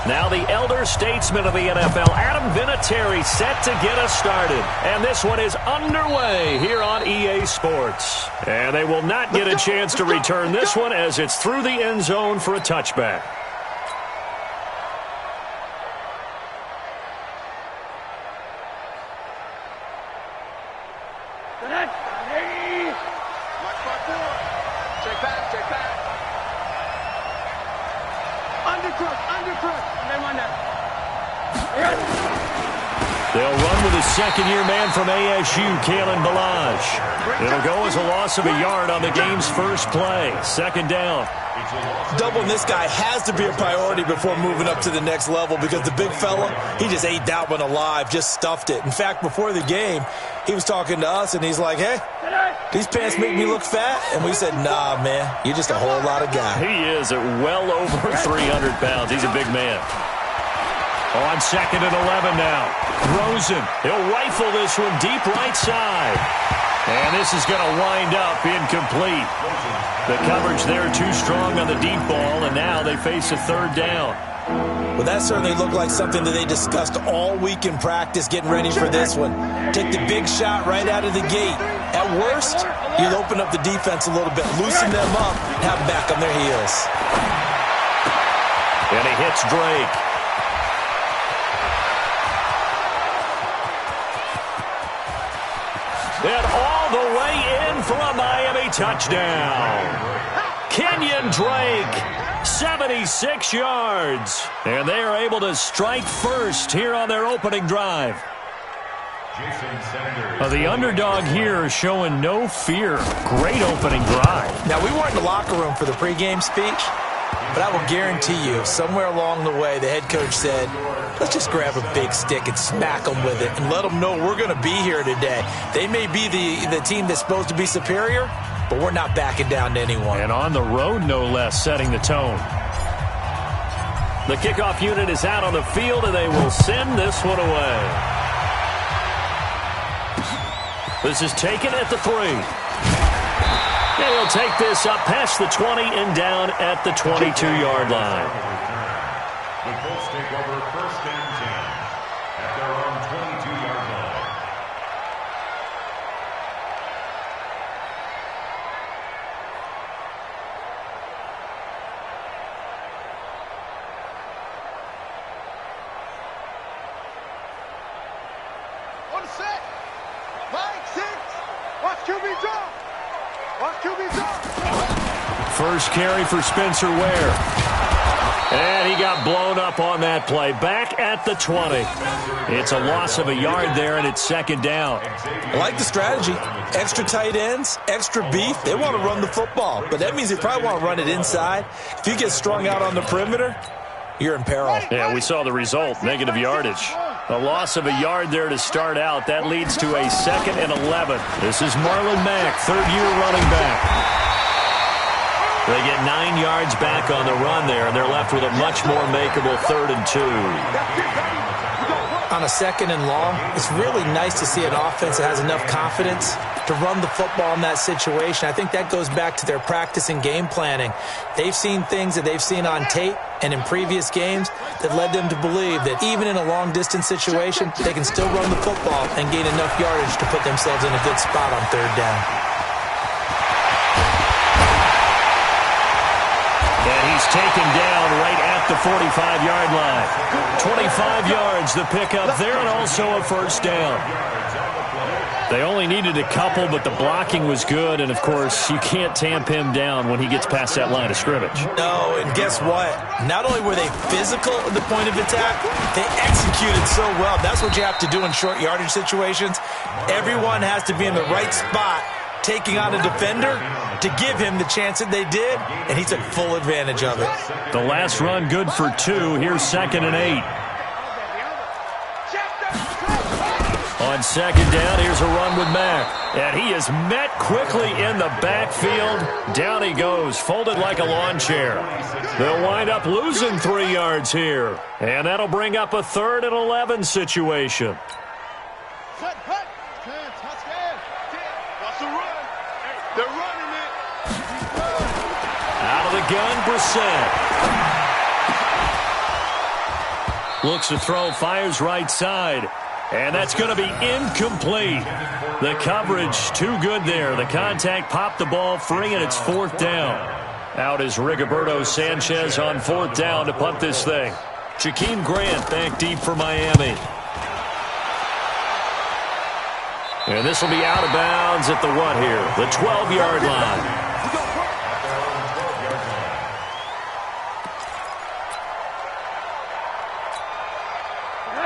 Now the elder statesman of the NFL, Adam Vinatieri, set to get us started. And this one is underway here on EA Sports. And they will not get a chance to return this one as it's through the end zone for a touchback. They'll run with a second-year man from ASU, Kalen Balaj. It'll go as a loss of a yard on the game's first play. Second down. Doubling this guy has to be a priority before moving up to the next level because the big fella, he just ate that one alive, just stuffed it. In fact, before the game, he was talking to us, and he's like, hey, these pants make me look fat? And we said, nah, man, you're just a whole lot of guy. He is at well over 300 pounds. He's a big man. On second and 11 now. Rosen, he'll rifle this one deep right side. And this is going to wind up incomplete. The coverage there too strong on the deep ball, and now they face a third down. Well, that certainly looked like something that they discussed all week in practice, getting ready for this one. Take the big shot right out of the gate. At worst, you'll open up the defense a little bit, loosen them up, and have them back on their heels. And he hits Drake. And all the way in for a Miami touchdown. Kenyon Drake, 76 yards. And they are able to strike first here on their opening drive. The underdog here showing no fear. Great opening drive. Now, we weren't in the locker room for the pregame speech, but I will guarantee you, somewhere along the way, the head coach said, let's just grab a big stick and smack them with it and let them know we're going to be here today. They may be the team that's supposed to be superior, but we're not backing down to anyone. And on the road, no less, setting the tone. The kickoff unit is out on the field, and they will send this one away. This is taken at the 3. And he'll take this up past the 20 and down at the 22-yard line. The Colts take over first and 10 at their own 22-yard line. On set. 5-6. Watch QB draw. Watch QB draw. First carry for Spencer Ware. And he got blown up on that play. Back at the 20. It's a loss of a yard there, and it's second down. I like the strategy. Extra tight ends, extra beef. They want to run the football, but that means they probably want to run it inside. If you get strung out on the perimeter, you're in peril. Yeah, we saw the result, negative yardage. A loss of a yard there to start out. That leads to a second and 11. This is Marlon Mack, third-year running back. They get 9 yards back on the run there, and they're left with a much more makeable 3rd and 2. On a second and long, it's really nice to see an offense that has enough confidence to run the football in that situation. I think that goes back to their practice and game planning. They've seen things that they've seen on tape and in previous games that led them to believe that even in a long-distance situation, they can still run the football and gain enough yardage to put themselves in a good spot on third down. And he's taken down right at the 45-yard line. 25 yards, the pickup there, and also a first down. They only needed a couple, but the blocking was good, and, of course, you can't tamp him down when he gets past that line of scrimmage. No, and guess what? Not only were they physical at the point of attack, they executed so well. That's what you have to do in short yardage situations. Everyone has to be in the right spot taking on a defender to give him the chance that they did, and he took full advantage of it. The last run good for 2. Here's 2nd and 8. On second down, here's a run with Mack. And he is met quickly in the backfield. Down he goes, folded like a lawn chair. They'll wind up losing 3 yards here. And that'll bring up a 3rd and 11 situation. Out of the gun, Brissett. Looks to throw, fires right side. And that's going to be incomplete. The coverage too good there. The contact popped the ball free, and it's 4th down. Out is Rigoberto Sanchez on 4th down to punt this thing. Jakeem Grant back deep for Miami. And this will be out of bounds at the what here? The 12-yard line.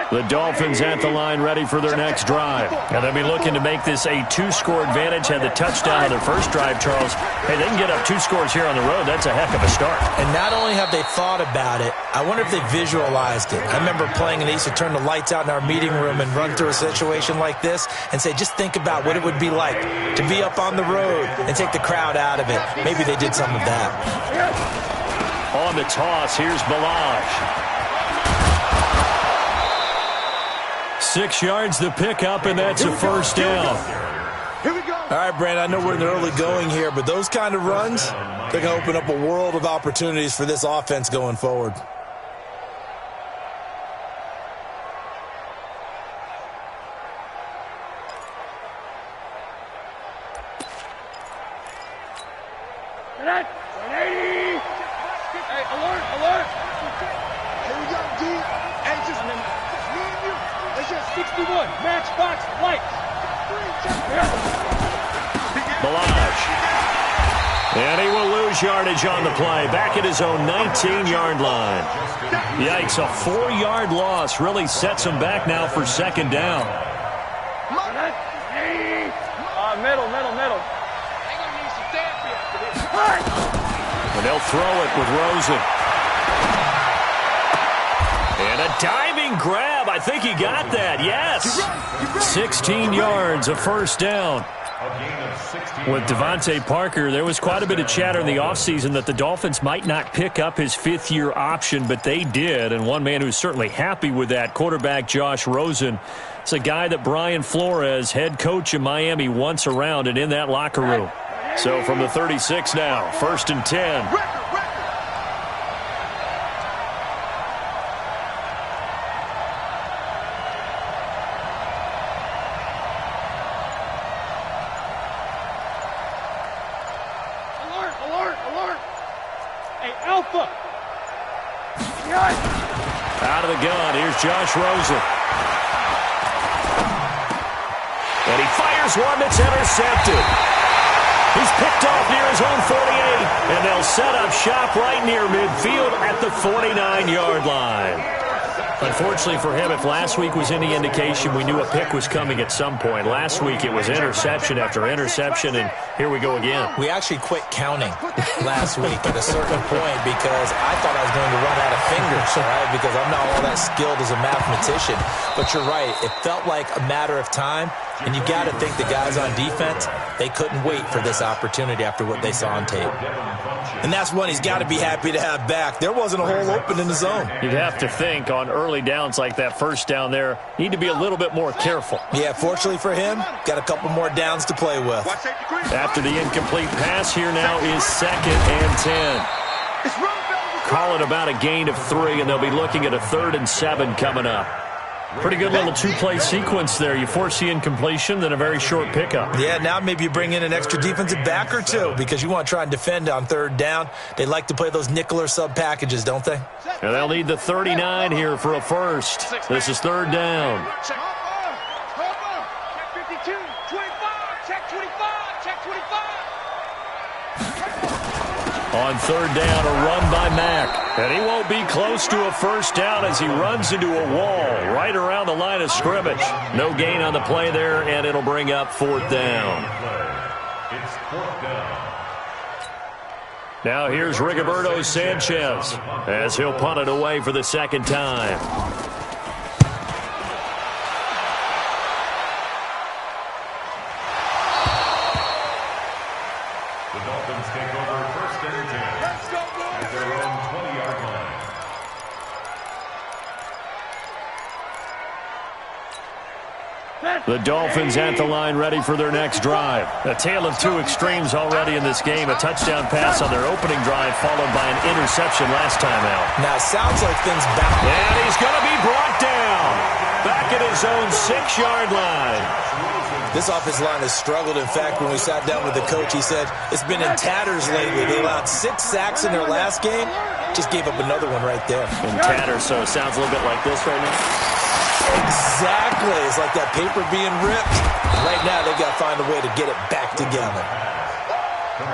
The Dolphins at the line ready for their next drive. And they'll be looking to make this a 2-score advantage. Had the touchdown on their first drive, Charles. Hey, they can get up 2 scores here on the road. That's a heck of a start. And not only have they thought about it, I wonder if they visualized it. I remember playing and they used to turn the lights out in our meeting room and run through a situation like this and say, just think about what it would be like to be up on the road and take the crowd out of it. Maybe they did some of that. On the toss, here's Balaj. 6 yards to pick up, and that's a first down. Here we go. All right, Brandon, I know we're in the early going here, but those kind of runs, they're going to open up a world of opportunities for this offense going forward. Hey, alert, alert. Here we go, D. Hey, just me and you. It's just 61. Matchbox lights. Balaj. And he will lose yardage on the play. Back at his own 19-yard line. Yikes, a 4-yard loss really sets him back now for 2nd down. Middle. And they'll throw it with Rosen. And a diving grab. I think he got that. Yes. 16 yards, a first down. With Devontae Parker, there was quite a bit of chatter in the offseason that the Dolphins might not pick up his 5th-year option, but they did. And one man who's certainly happy with that, quarterback Josh Rosen. It's a guy that Brian Flores, head coach in Miami, wants around and in that locker room. So from the 36 now, 1st and 10. Alert. Hey, Alpha. Out of the gun, here's Josh Rosen. And he fires one that's intercepted. He's picked off near his own 48, and they'll set up shop right near midfield at the 49-yard line. Unfortunately for him, if last week was any indication, we knew a pick was coming at some point. Last week it was interception after interception, and here we go again. We actually quit counting last week at a certain point because I thought I was going to run out of fingers, right? Because I'm not all that skilled as a mathematician. But you're right. It felt like a matter of time, and you got to think the guys on defense, they couldn't wait for this opportunity after what they saw on tape. And that's one he's got to be happy to have back. There wasn't a hole open in the zone. You'd have to think on early downs like that first down there, need to be a little bit more careful. Yeah, fortunately for him, got a couple more downs to play with. After the incomplete pass, here now is 2nd and 10. Call it about a gain of 3, and they'll be looking at a 3rd and 7 coming up. Pretty good little 2-play sequence there. You force the incompletion, then a very short pickup. Yeah, now maybe you bring in an extra defensive back or two because you want to try and defend on 3rd down. They like to play those nickel or sub packages, don't they? And they'll need the 39 here for a first. This is 3rd down. Check 52, 25, check 25, check 25. On 3rd down, a run by Mack. And he won't be close to a first down as he runs into a wall right around the line of scrimmage. No gain on the play there, and it'll bring up 4th down. It's 4th down. Now here's Rigoberto Sanchez as he'll punt it away for the 2nd time. The Dolphins take over 1st and 10 at their own 20-yard line. Set. The Dolphins at the line ready for their next drive. A tale of two extremes already in this game. A touchdown pass on their opening drive followed by an interception last time out. Now, it sounds like things back. And he's going to be brought down. Back at his own 6-yard line. This offensive line has struggled. In fact, when we sat down with the coach, he said it's been in tatters lately. They allowed 6 sacks in their last game. Just gave up another one right there. In tatters, so it sounds a little bit like this right now. Exactly. It's like that paper being ripped. Right now, they've got to find a way to get it back together.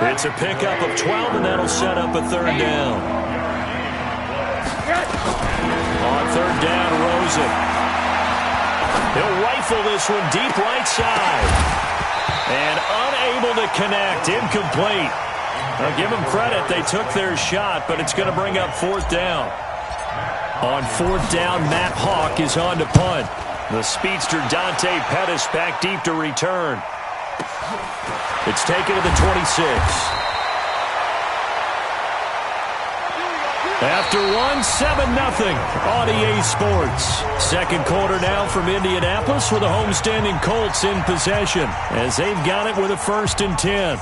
It's a pickup of 12, and that'll set up a third down. On third down, Rosen. He'll rifle this one deep right side. And unable to connect. Incomplete. Now, give them credit. They took their shot, but it's going to bring up fourth down. On fourth down, Matt Hawk is on to punt. The speedster Dante Pettis back deep to return. It's taken to the 26. After one, 7-0 on EA Sports. Second quarter now from Indianapolis with the homestanding Colts in possession as they've got it with a 1st and 10.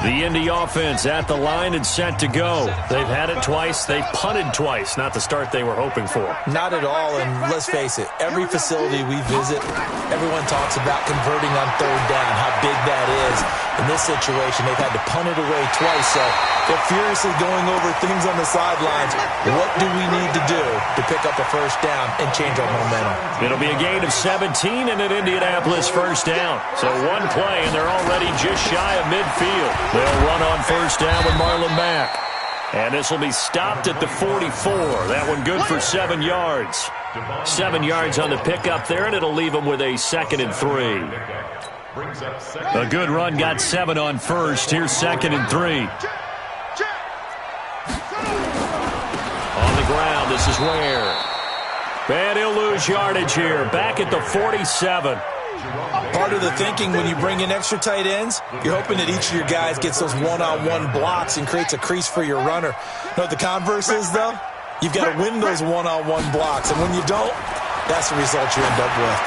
The Indy offense at the line and set to go. They've had it twice. They've punted twice. Not the start they were hoping for. Not at all, and let's face it, every facility we visit, everyone talks about converting on third down, how big that is. In this situation, they've had to punt it away twice, so they're furiously going over things on the sidelines. What do we need to do to pick up a first down and change our momentum? It'll be a gain of 17 and an Indianapolis first down. So one play, and they're already just shy of midfield. They'll run on first down with Marlon Mack. And this will be stopped at the 44. That one good for 7 yards. 7 yards on the pickup there, and it'll leave them with a 2nd and 3. A good run got 7 on first. Here's 2nd and 3. On the ground, this is Ware. And he'll lose yardage here. Back at the 47. Part of the thinking when you bring in extra tight ends, you're hoping that each of your guys gets those one-on-one blocks and creates a crease for your runner. Know what the converse is, though? You've got to win those one-on-one blocks, and when you don't, that's the result you end up with.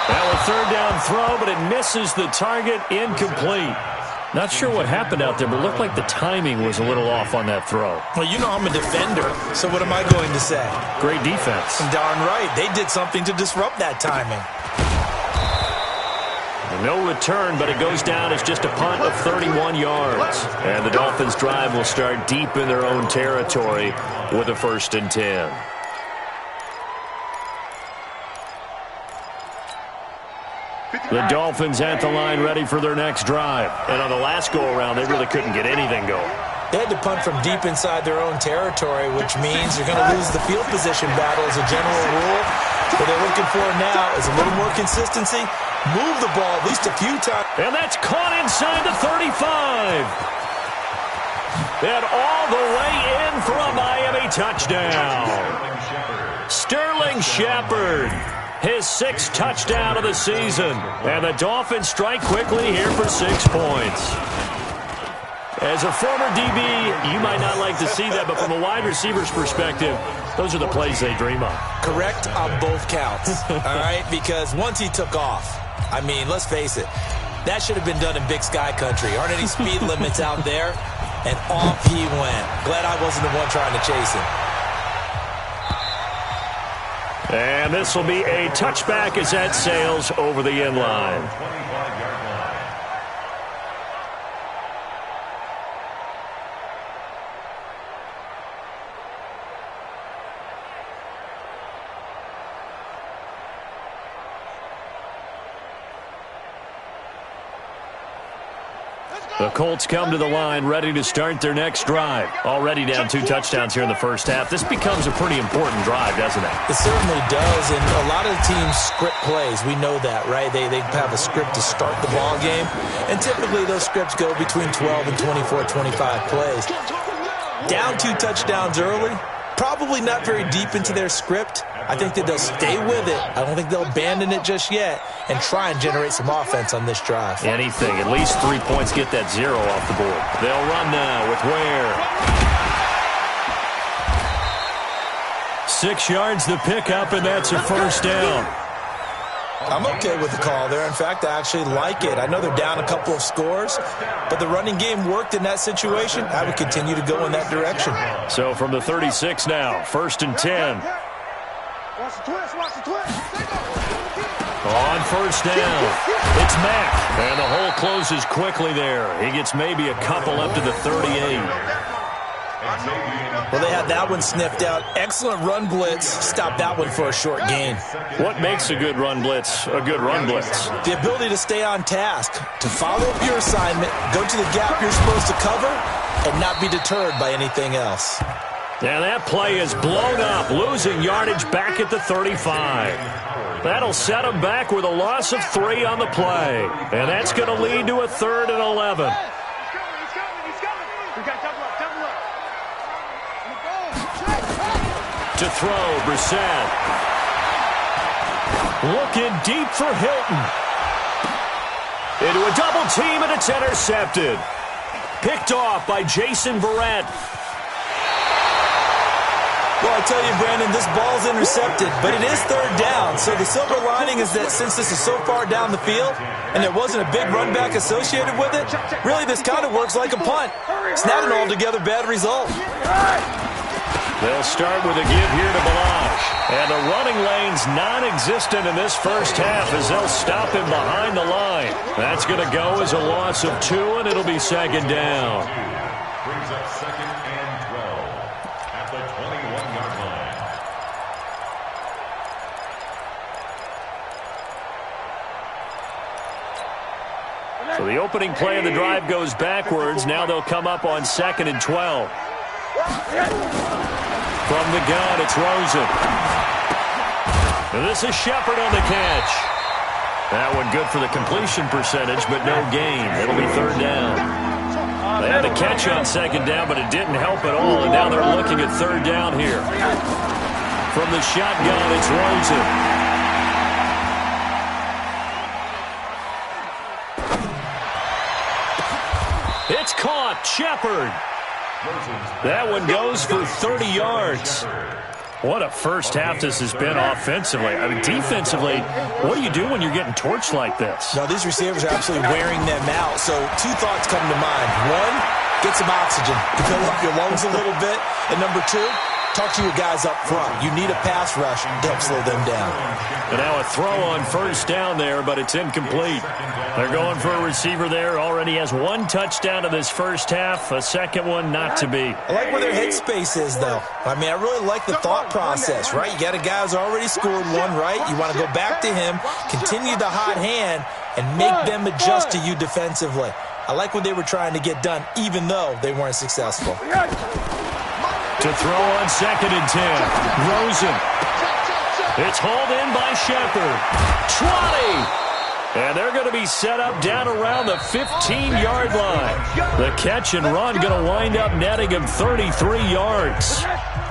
Well, a third down throw, but it misses the target. Incomplete. Not sure what happened out there, but it looked like the timing was a little off on that throw. Well, you know I'm a defender, so what am I going to say? Great defense. Darn right. They did something to disrupt that timing. No return, but it goes down as just a punt of 31 yards. And the Dolphins' drive will start deep in their own territory with a 1st and 10. The Dolphins at the line ready for their next drive. And on the last go-around, they really couldn't get anything going. They had to punt from deep inside their own territory, which means you're going to lose the field position battle as a general rule. What they're looking for now is a little more consistency. Move the ball at least a few times. And that's caught inside the 35. And all the way in for a Miami touchdown. Sterling Shepard, his 6th touchdown of the season. And the Dolphins strike quickly here for 6 points. As a former DB, you might not like to see that, but from a wide receiver's perspective, those are the plays they dream of. Correct on both counts, all right? Because once he took off, I mean, let's face it, that should have been done in Big Sky Country. Aren't any speed limits out there? And off he went. Glad I wasn't the one trying to chase him. And this will be a touchback as that sails over the end line. The Colts come to the line ready to start their next drive. Already down 2 touchdowns here in the first half. This becomes a pretty important drive, doesn't it? It certainly does, and a lot of teams script plays. We know that, right? They have a script to start the ball game, and typically those scripts go between 12 and 24, 25 plays. Down 2 touchdowns early, probably not very deep into their script. I think that they'll stay with it. I don't think they'll abandon it just yet and try and generate some offense on this drive. Anything. At least 3 points, get that 0 off the board. They'll run now with Ware. 6 yards the pickup, and that's a first down. I'm okay with the call there. In fact, I actually like it. I know they're down a couple of scores, but the running game worked in that situation. I would continue to go in that direction. So from the 36 now, 1st and 10. Watch the twist, watch the twist. On first down, it's Mack. And the hole closes quickly there. He gets maybe a couple up to the 38. Well, they had that one sniffed out. Excellent run blitz. Stop that one for a short gain. What makes a good run blitz a good run blitz? The ability to stay on task, to follow up your assignment, go to the gap you're supposed to cover, and not be deterred by anything else. And that play is blown up, losing yardage back at the 35. That'll set them back with a loss of 3 on the play. And that's going to lead to a 3rd and 11. To throw, Brissett. Looking deep for Hilton. Into a double team, and it's intercepted. Picked off by Jason Verrett. Well, I tell you, Brandon, this ball's intercepted, but it is 3rd down. So the silver lining is that since this is so far down the field and there wasn't a big run back associated with it, really this kind of works like a punt. It's not an altogether bad result. They'll start with a give here to Balazs. And the running lane's non-existent in this first half as they'll stop him behind the line. That's going to go as a loss of 2, and it'll be 2nd down. Brings up 2nd and 12 at the 21-yard line. So the opening play of the drive goes backwards. Now they'll come up on 2nd and 12. From the gun, it's Rosen. And this is Shepard on the catch. That one good for the completion percentage, but no gain. It'll be 3rd down. They had the catch on 2nd down, but it didn't help at all, and now they're looking at 3rd down here. From the shotgun, it's Rosen. It's caught. Shepard. That one goes for 30 yards. What a first half this has been offensively. I mean, defensively, what do you do when you're getting torched like this? Now, these receivers are absolutely wearing them out. So 2 thoughts come to mind. 1, get some oxygen to fill up your lungs a little bit. And number 2, talk to your guys up front. You need a pass rush to help slow them down. And now a throw on first down there, but it's incomplete. They're going for a receiver there. Already has 1 touchdown in this first half. A second one not to be. I like where their headspace is, though. I mean, I really like the thought process, right? You got a guy who's already scored 1, right? You want to go back to him, continue the hot hand, and make them adjust to you defensively. I like what they were trying to get done, even though they weren't successful. To throw on 2nd and 10. Rosen. It's hauled in by Shepard. 20. And they're going to be set up down around the 15-yard line. The catch and run going to wind up netting him 33 yards.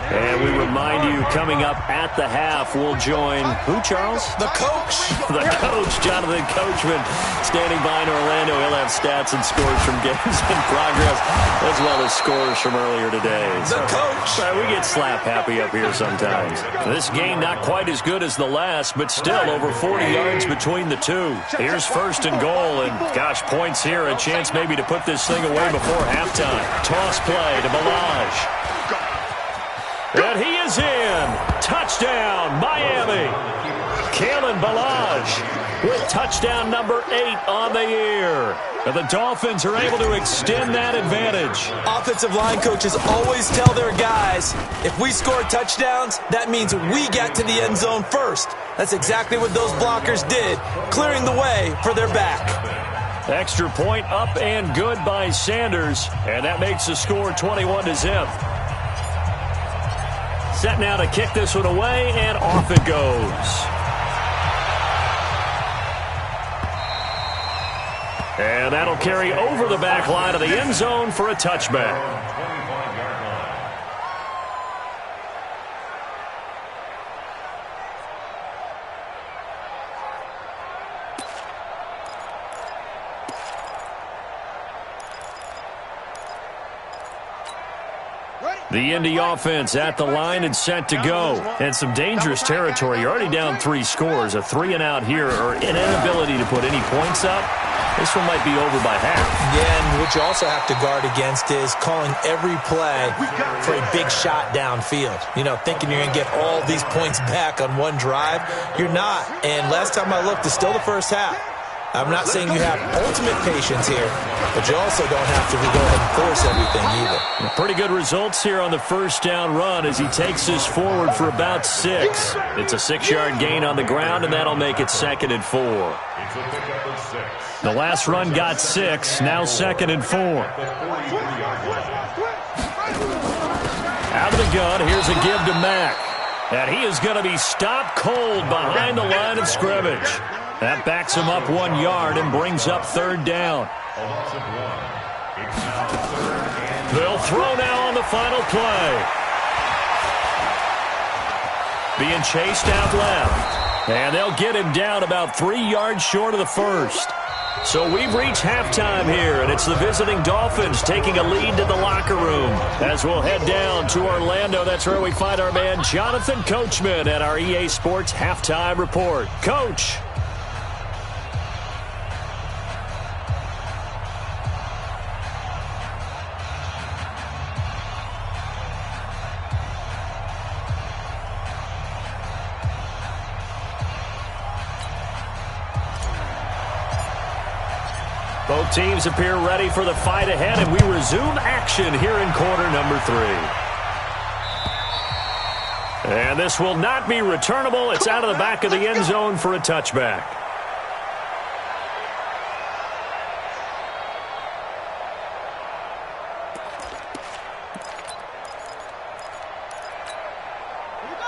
And we remind you, coming up at the half, we'll join who, Charles? The coach. The coach, Jonathan Coachman, standing by in Orlando. He'll have stats and scores from games in progress, as well as scores from earlier today. The coach. We get slap happy up here sometimes. This game not quite as good as the last, but still over 40 yards between the two. Here's 1st and goal, and gosh, points here, a chance maybe to put this thing away before halftime. Toss play to Balazs. And he is in. Touchdown, Miami. Kalen Balazs with touchdown number 8 on the year. And the Dolphins are able to extend that advantage. Offensive line coaches always tell their guys, if we score touchdowns, that means we get to the end zone first. That's exactly what those blockers did, clearing the way for their back. Extra point up and good by Sanders. And that makes the score 21-0. Set now to kick this one away, and off it goes. And that'll carry over the back line of the end zone for a touchback. The Indy offense at the line and set to go. And some dangerous territory. You're already down 3 scores. A 3-and-out here or an inability to put any points up. This one might be over by half. Yeah, and what you also have to guard against is calling every play for a big shot downfield. You know, thinking you're going to get all these points back on one drive. You're not. And last time I looked, it's still the first half. I'm not saying you have ultimate patience here, but you also don't have to go ahead and force everything either. Pretty good results here on the first down run as he takes this forward for about 6. It's a 6-yard gain on the ground, and that'll make it 2nd and 4. The last run got 6, now 2nd and 4. Out of the gun, here's a give to Mack. And he is going to be stopped cold behind the line of scrimmage. That backs him up 1 yard and brings up 3rd down. They'll throw now on the final play. Being chased out left. And they'll get him down about 3 yards short of the first. So we've reached halftime here, and it's the visiting Dolphins taking a lead to the locker room. As we'll head down to Orlando, that's where we find our man Jonathan Coachman at our EA Sports Halftime Report. Coach. Both teams appear ready for the fight ahead, and we resume action here in quarter number 3. And this will not be returnable. It's out of the back of the end zone for a touchback.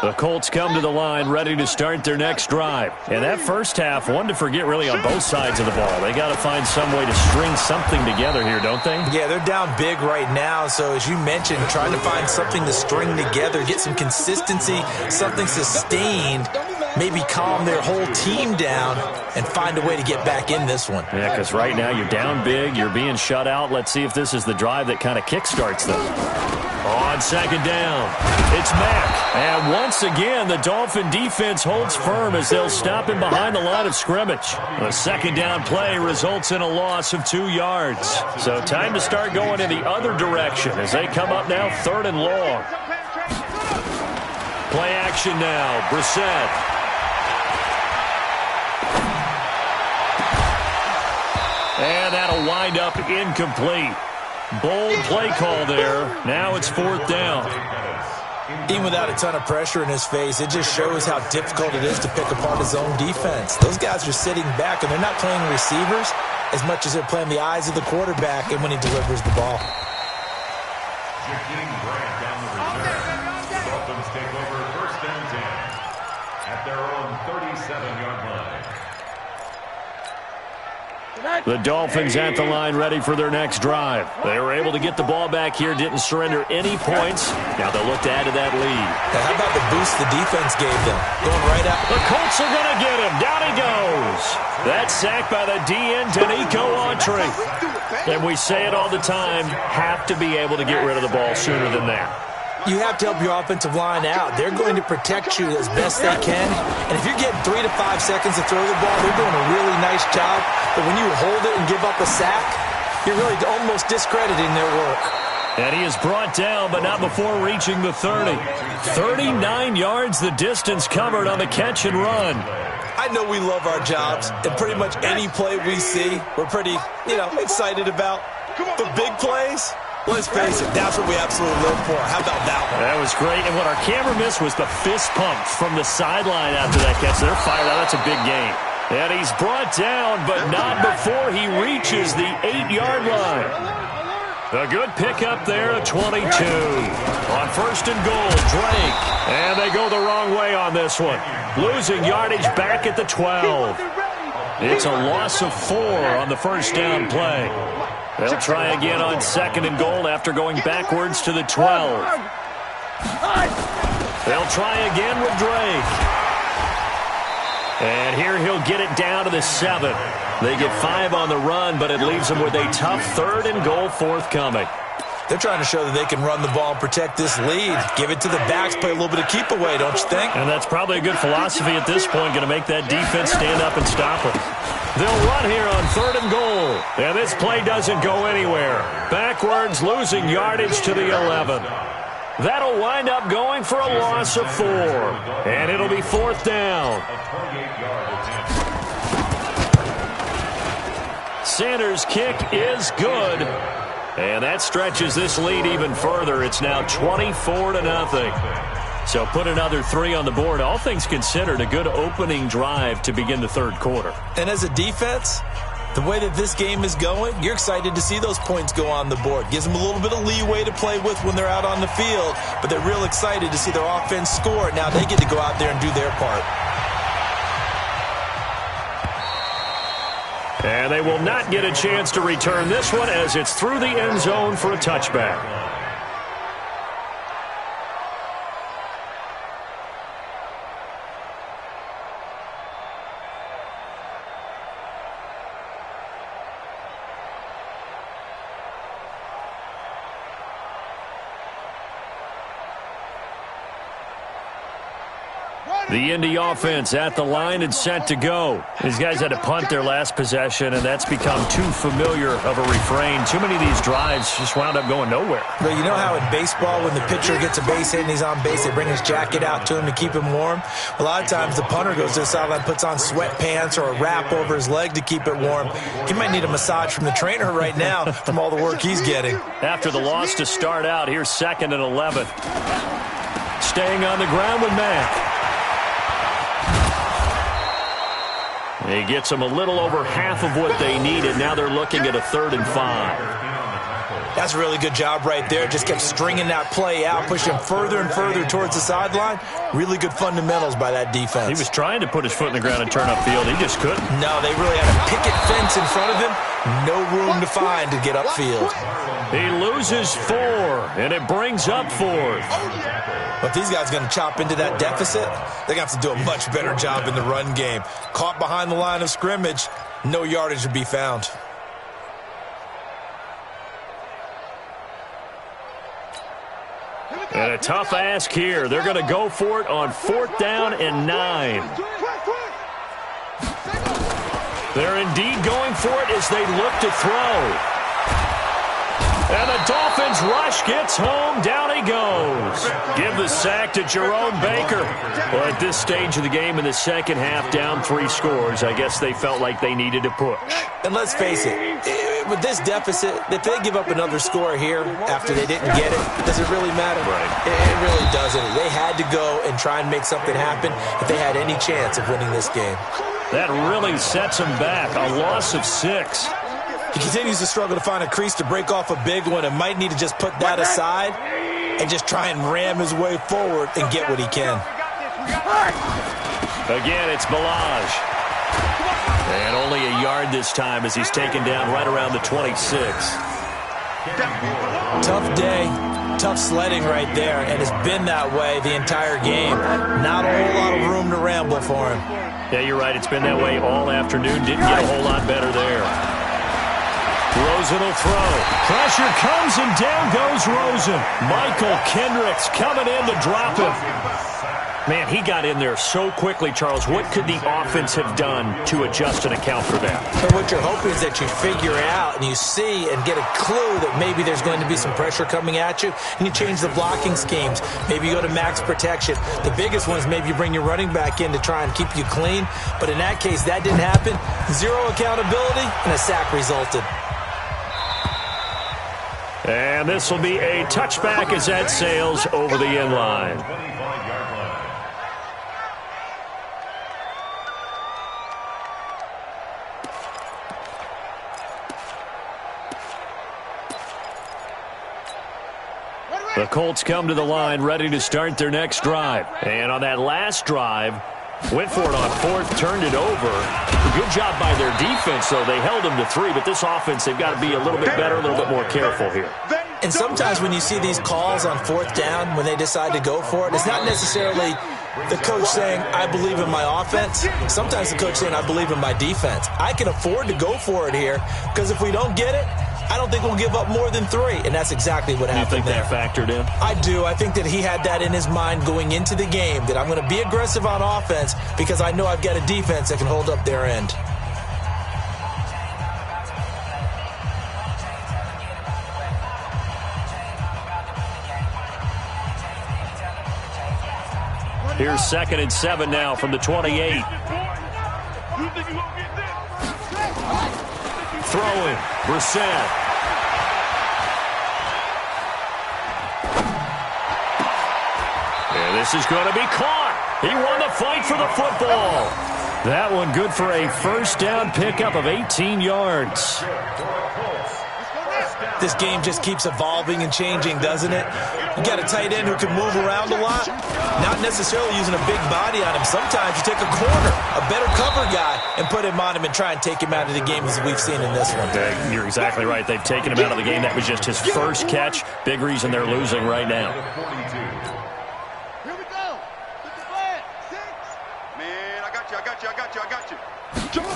The Colts come to the line ready to start their next drive. And that first half, one to forget really on both sides of the ball. They got to find some way to string something together here, don't they? Yeah, they're down big right now. So as you mentioned, trying to find something to string together, get some consistency, something sustained, maybe calm their whole team down and find a way to get back in this one. Yeah, because right now you're down big, you're being shut out. Let's see if this is the drive that kind of kickstarts them. On 2nd down, it's Mack. And once again, the Dolphin defense holds firm as they'll stop him behind the line of scrimmage. The 2nd down play results in a loss of 2 yards. So time to start going in the other direction as they come up now 3rd and long. Play action now, Brissett. And that'll wind up incomplete. Bold play call there. Now it's 4th down. Even without a ton of pressure in his face, it just shows how difficult it is to pick apart his own defense. Those guys are sitting back, and they're not playing receivers as much as they're playing the eyes of the quarterback and when he delivers the ball. The Dolphins take over 1st and 10 at their own 37-yard line. The Dolphins at the line ready for their next drive. They were able to get the ball back here, didn't surrender any points. Now they'll look to add to that lead. Now how about the boost the defense gave them? Going right out. The Colts are going to get him. Down he goes. That's sacked by the DN, Danico Autry. And we say it all the time, have to be able to get rid of the ball sooner than that. You have to help your offensive line out. They're going to protect you as best they can. And if you're getting 3 to 5 seconds to throw the ball, they're doing a really nice job. But when you hold it and give up a sack, you're really almost discrediting their work. And he is brought down, but not before reaching the 30. 39 yards the distance covered on the catch and run. I know we love our jobs, and pretty much any play we see, we're pretty, excited about. But big plays, let's face it, that's what we absolutely live for. How about that one? That was great, and what our camera missed was the fist pump from the sideline after that catch. They're fired out. That's a big game. And he's brought down, but not before he reaches the 8-yard line. A good pickup there at 22. On 1st and goal, Drake. And they go the wrong way on this one. Losing yardage back at the 12. It's a loss of 4 on the first down play. They'll try again on 2nd and goal after going backwards to the 12. They'll try again with Drake. And here he'll get it down to the 7. They get 5 on the run, but it leaves them with a tough 3rd and goal forthcoming. They're trying to show that they can run the ball and protect this lead. Give it to the backs, play a little bit of keep away, don't you think? And that's probably a good philosophy at this point, going to make that defense stand up and stop them. They'll run here on 3rd and goal. And this play doesn't go anywhere. Backwards, losing yardage to the 11. That'll wind up going for a loss of 4. And it'll be 4th down. Sanders' kick is good. And that stretches this lead even further. It's now 24-0. So put another 3 on the board. All things considered, a good opening drive to begin the 3rd quarter. And as a defense, the way that this game is going, you're excited to see those points go on the board. Gives them a little bit of leeway to play with when they're out on the field, but they're real excited to see their offense score. Now they get to go out there and do their part. And they will not get a chance to return this one as it's through the end zone for a touchback. The Indy offense at the line and set to go. These guys had to punt their last possession, and that's become too familiar of a refrain. Too many of these drives just wound up going nowhere. But you know how in baseball, when the pitcher gets a base hit and he's on base, they bring his jacket out to him to keep him warm? A lot of times the punter goes to the sideline, puts on sweatpants or a wrap over his leg to keep it warm. He might need a massage from the trainer right now from all the work he's getting. After the loss to start out, here's 2nd and 11. Staying on the ground with Mack. He gets them a little over half of what they needed. Now they're looking at a 3rd and 5. That's a really good job right there. Just kept stringing that play out, pushing him further and further towards the sideline. Really good fundamentals by that defense. He was trying to put his foot in the ground and turn upfield. He just couldn't. No, they really had a picket fence in front of him. No room to find to get upfield. He loses 4, and it brings up 4th. But if these guys are going to chop into that deficit, they're going to have to do a much better job in the run game. Caught behind the line of scrimmage, no yardage to be found. And a tough ask here. They're going to go for it on 4th down and 9. They're indeed going for it as they look to throw. And the Dolphins rush gets home. Down he goes. Give the sack to Jerome Baker. Well, at this stage of the game in the second half, down 3 scores, I guess they felt like they needed to push. And let's face it, with this deficit, if they give up another score here after they didn't get it, does it really matter? Right. It really doesn't. They had to go and try and make something happen if they had any chance of winning this game. That really sets them back. A loss of 6. He continues to struggle to find a crease to break off a big one and might need to just put that aside and just try and ram his way forward and get what he can. Again, it's Balaj. And only a yard this time as he's taken down right around the 26. Tough day, tough sledding right there, and it's been that way the entire game. Not a whole lot of room to ramble for him. Yeah, you're right. It's been that way all afternoon. Didn't get a whole lot better there. Rosen will throw. Pressure comes, and down goes Rosen. Michael Kendricks coming in to drop him. Man, he got in there so quickly, Charles. What could the offense have done to adjust and account for that? But what you're hoping is that you figure out and you see and get a clue that maybe there's going to be some pressure coming at you, and you change the blocking schemes. Maybe you go to max protection. The biggest one is maybe you bring your running back in to try and keep you clean. But in that case, that didn't happen. 0 accountability, and a sack resulted. And this will be a touchback as that sails over the end line. The Colts come to the line ready to start their next drive. And on that last drive, went for it on 4th, turned it over. Good job by their defense, though. They held them to 3, but this offense, they've got to be a little bit better, a little bit more careful here. And sometimes when you see these calls on 4th down, when they decide to go for it, it's not necessarily the coach saying, I believe in my offense. Sometimes the coach saying, I believe in my defense. I can afford to go for it here because if we don't get it, I don't think we'll give up more than 3, and that's exactly what happened. You think that factored in? I do. I think that he had that in his mind going into the game, that I'm going to be aggressive on offense because I know I've got a defense that can hold up their end. Here's 2nd and 7 now from the 28. Throwing, Brissett. And this is going to be caught. He won the fight for the football. That one good for a first down pickup of 18 yards. This game just keeps evolving and changing, doesn't it? You got a tight end who can move around a lot, not necessarily using a big body on him. Sometimes you take a corner, a better cover guy, and put him on him and try and take him out of the game as we've seen in this one. You're exactly right. They've taken him out of the game. That was just his first catch. Big reason they're losing right now. Here we go. Get the flag. 6. Man, I got you. Jump.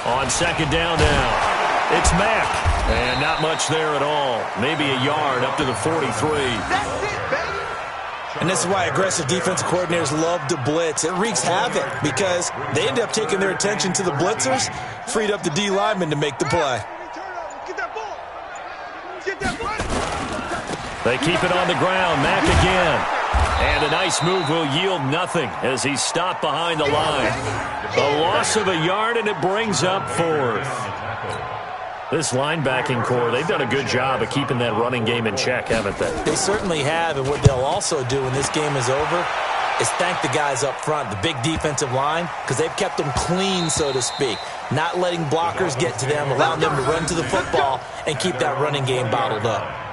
On 2nd down now. It's Mack. And not much there at all. Maybe a yard up to the 43. That's it, baby. And this is why aggressive defensive coordinators love to blitz. It wreaks havoc because they end up taking their attention to the blitzers, freed up the D lineman to make the play. Get that ball. Get that ball. They keep it on the ground. Mack again. And a nice move will yield nothing as he's stopped behind the line. A loss of a yard, and it brings up 4th. This linebacking core, they've done a good job of keeping that running game in check, haven't they? They certainly have, and what they'll also do when this game is over is thank the guys up front, the big defensive line, because they've kept them clean, so to speak, not letting blockers get to them, allowing them to run to the football and keep that running game bottled up.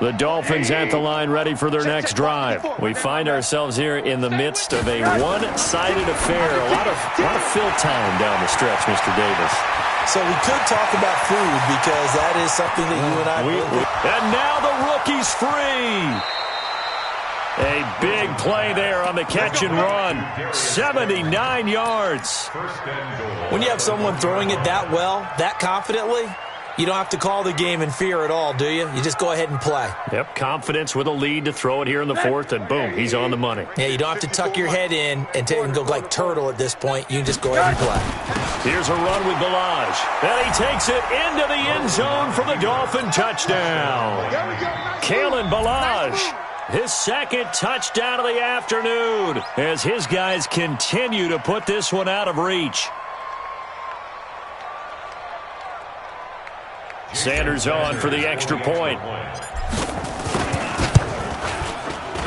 The Dolphins at the line ready for their next drive. We find ourselves here in the midst of a one-sided affair. A lot of fill time down the stretch, Mr. Davis. So we could talk about food because that is something that you and I... And now the rookie's free. A big play there on the catch and run. 79 yards. When you have someone throwing it that well, that confidently, you don't have to call the game in fear at all, do you? You just go ahead and play. Yep, confidence with a lead to throw it here in the 4th, and boom, he's on the money. Yeah, you don't have to tuck your head in and go like turtle at this point. You can just go ahead and play. Here's a run with Balaj. And he takes it into the end zone for the Dolphin touchdown. Kalen Balaj, his 2nd touchdown of the afternoon as his guys continue to put this one out of reach. Sanders on for the extra point.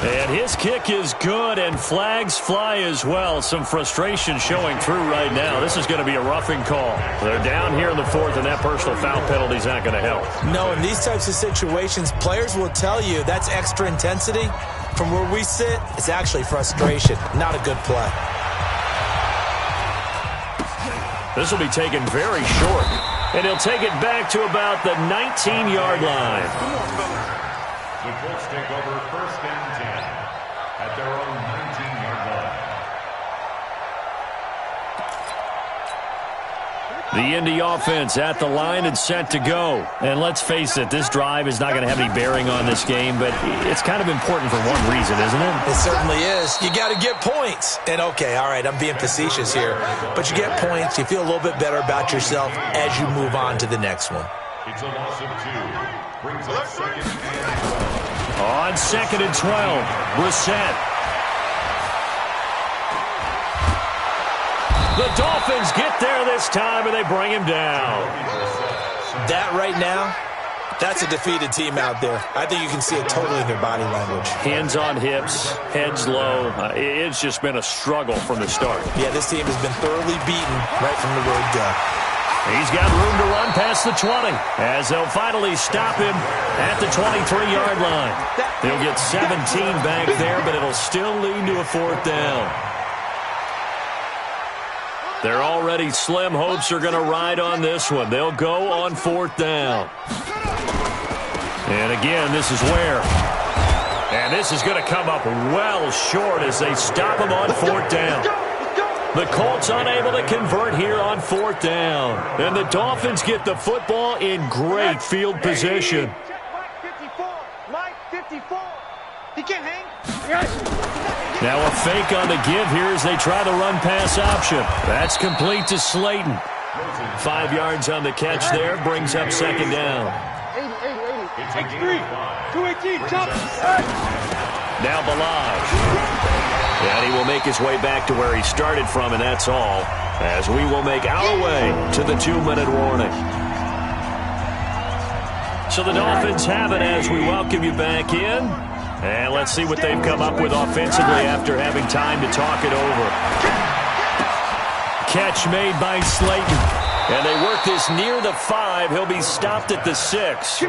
And his kick is good, and flags fly as well. Some frustration showing through right now. This is going to be a roughing call. They're down here in the 4th, and that personal foul penalty is not going to help. No, in these types of situations, players will tell you that's extra intensity. From where we sit, it's actually frustration, not a good play. This will be taken very short. And he'll take it back to about the 19-yard line. The Colts take over 1st and 10 at their own 19-yard line. The Indy offense at the line and set to go. And let's face it, this drive is not going to have any bearing on this game, but it's kind of important for one reason, isn't it? It certainly is. You got to get points. And okay, all right, I'm being facetious here, but you get points, you feel a little bit better about yourself as you move on to the next one. It's a loss of 2. Brings up 2nd and 12. On 2nd and 12, Brissett. The Dolphins get there this time, and they bring him down. That right now That's a defeated team out there. I think you can see it totally in their body language. Hands on hips, heads low. It's just been a struggle from the start. Yeah, this team has been thoroughly beaten right from the word go. He's got room to run past the 20 as they'll finally stop him at the 23-yard line. He'll get 17 back there, but it'll still lead to a 4th down. Their already slim hopes are going to ride on this one. They'll go on 4th down. And again, this is where. And this is going to come up well short as they stop him on 4th down. The Colts unable to convert here on 4th down. And the Dolphins get the football in great field position. Mike 54. He can't hang. Now a fake on the give here as they try the run-pass option. That's complete to Slayton. 5 yards on the catch there, brings up 2nd down. 80. X3. 218. Chop. Now Balaj. And he will make his way back to where he started from, and that's all, as we will make our way to the 2-minute warning. So the Dolphins have it as we welcome you back in. And let's see what they've come up with offensively after having time to talk it over. Catch made by Slayton. And they work this near the 5. He'll be stopped at the 6.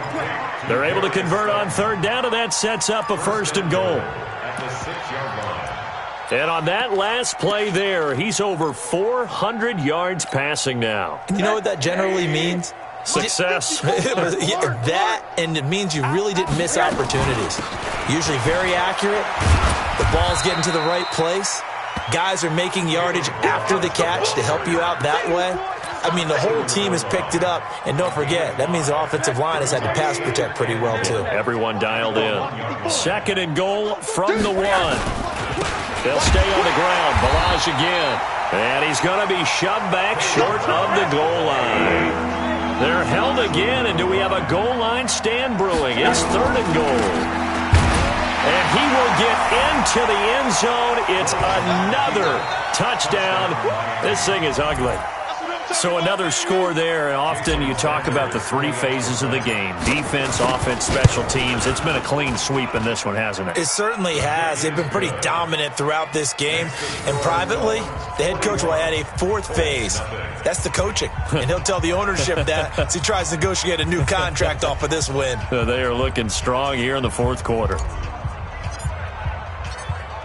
They're able to convert on 3rd down, and that sets up a 1st and goal. And on that last play there, he's over 400 yards passing now. You know what that generally means? Success. That, and it means you really didn't miss opportunities. Usually very accurate. The ball's getting to the right place. Guys are making yardage after the catch to help you out that way. I mean, the whole team has picked it up. And don't forget, that means the offensive line has had to pass protect pretty well, too. Everyone dialed in. 2nd and goal from the 1. They'll stay on the ground. Balaj again. And he's going to be shoved back short of the goal line. They're held again, and do we have a goal line stand brewing? It's 3rd and goal. And he will get into the end zone. It's another touchdown. This thing is ugly. So another score there. Often you talk about the 3 phases of the game. Defense, offense, special teams. It's been a clean sweep in this one, hasn't it? It certainly has. They've been pretty dominant throughout this game. And privately, the head coach will add a 4th phase. That's the coaching. And he'll tell the ownership that as he tries to negotiate a new contract off of this win. They are looking strong here in the 4th quarter.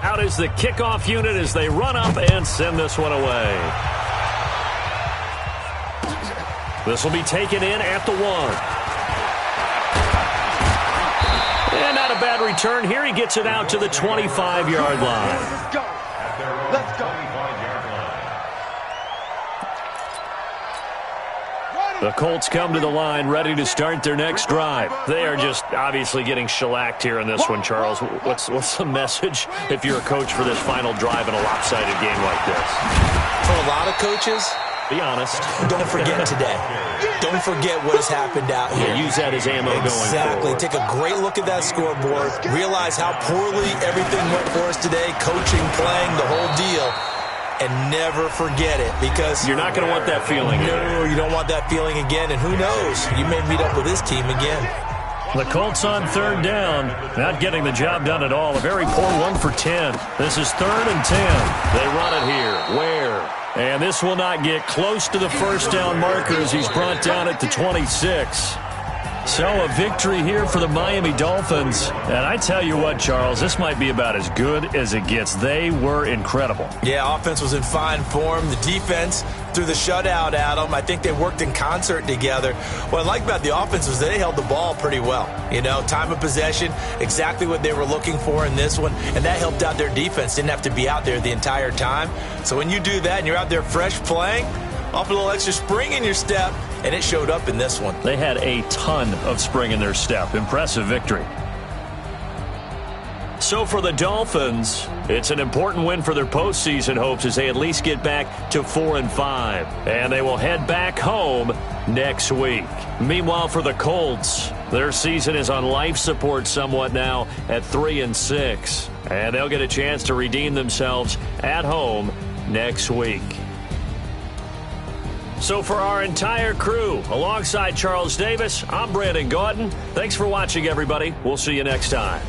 Out is the kickoff unit as they run up and send this one away. This will be taken in at the 1. And not a bad return here. He gets it out to the 25-yard line. Let's go. The Colts come to the line ready to start their next drive. They are just obviously getting shellacked here in this one, Charles. What's the message if you're a coach for this final drive in a lopsided game like this? For a lot of coaches, be honest. Don't forget today. Don't forget what has happened out here. Use that as ammo going forward. Exactly. Take a great look at that scoreboard. Realize how poorly everything went for us today. Coaching, playing, the whole deal. And never forget it, because you're not going to want that feeling. No, you don't want that feeling again. And who knows? You may meet up with this team again. The Colts on 3rd down. Not getting the job done at all. A very poor 1 for 10. This is 3rd and 10. They run it here. Where? And this will not get close to the 1st down markers. He's brought down at the 26. So a victory here for the Miami Dolphins. And I tell you what, Charles, this might be about as good as it gets. They were incredible. Yeah, offense was in fine form. The defense threw the shutout at them. I think they worked in concert together. What I like about the offense was they held the ball pretty well. You know, time of possession, exactly what they were looking for in this one. And that helped out their defense. Didn't have to be out there the entire time. So when you do that and you're out there fresh playing, off a little extra spring in your step, and it showed up in this one. They had a ton of spring in their step. Impressive victory. So for the Dolphins, it's an important win for their postseason hopes as they at least get back to 4-5. And they will head back home next week. Meanwhile, for the Colts, their season is on life support somewhat now at 3-6. And they'll get a chance to redeem themselves at home next week. So for our entire crew, alongside Charles Davis, I'm Brandon Gaudin. Thanks for watching, everybody. We'll see you next time.